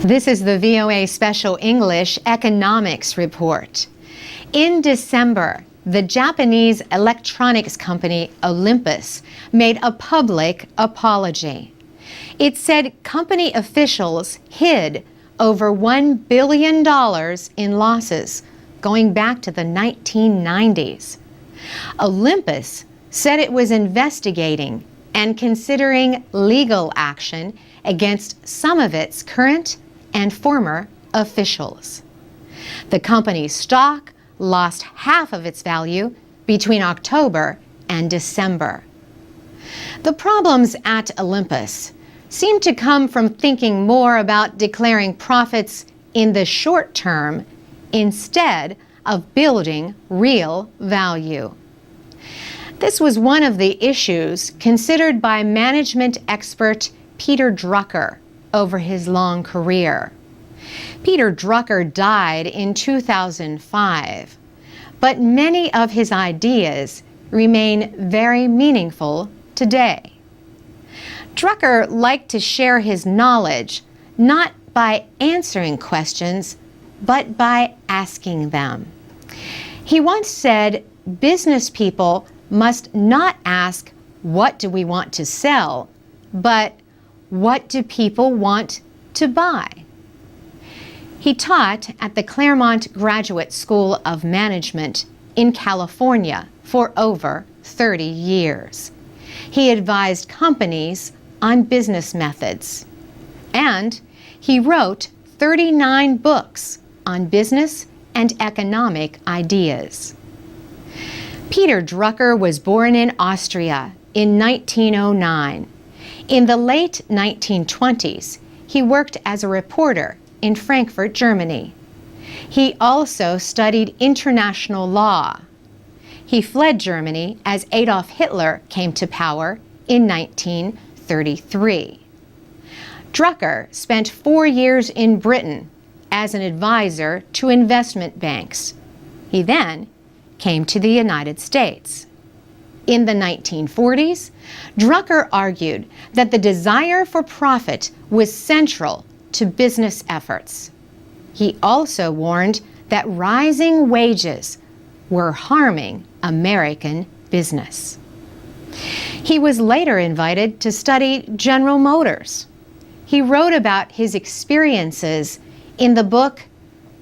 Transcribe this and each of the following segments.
This is the VOA Special English Economics Report. In December, the Japanese electronics company Olympus made a public apology. It said company officials hid over $1 billion in losses going back to the 1990s. Olympus said it was investigating and considering legal action against some of its current and former officials. The company's stock lost half of its value between October and December. The problems at Olympus seem to come from thinking more about declaring profits in the short term instead of building real value. This was one of the issues considered by management expert Peter Drucker over his long career. Peter Drucker died in 2005, but many of his ideas remain very meaningful today. Drucker liked to share his knowledge not by answering questions, but by asking them. He once said, business people must not ask, what do we want to sell, but what do people want to buy? He taught at the Claremont Graduate School of Management in California for over 30 years. He advised companies on business methods, and he wrote 39 books on business and economic ideas. Peter Drucker was born in Austria in 1909. In the late 1920s, he worked as a reporter in Frankfurt, Germany. He also studied international law. He fled Germany as Adolf Hitler came to power in 1933. Drucker spent 4 years in Britain as an advisor to investment banks. He then came to the United States. In the 1940s, Drucker argued that the desire for profit was central to business efforts. He also warned that rising wages were harming American business. He was later invited to study General Motors. He wrote about his experiences in the book,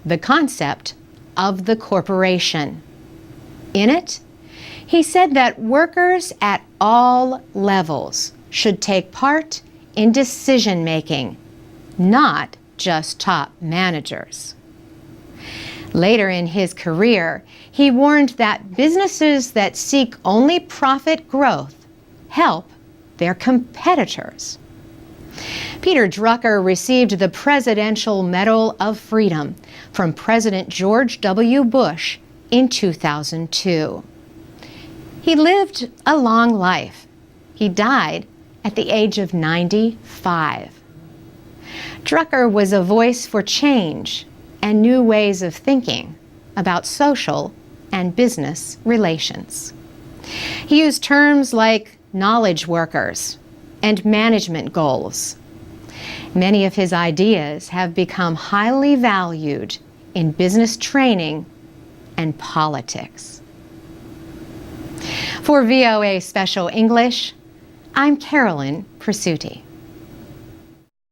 The Concept of the Corporation. In it, he said that workers at all levels should take part in decision-making, not just top managers. Later in his career, he warned that businesses that seek only profit growth help their competitors. Peter Drucker received the Presidential Medal of Freedom from President George W. Bush in 2002. He lived a long life. He died at the age of 95. Drucker was a voice for change and new ways of thinking about social and business relations. He used terms like knowledge workers and management goals. Many of his ideas have become highly valued in business training and politics. For VOA Special English, I'm Carolyn Presutti.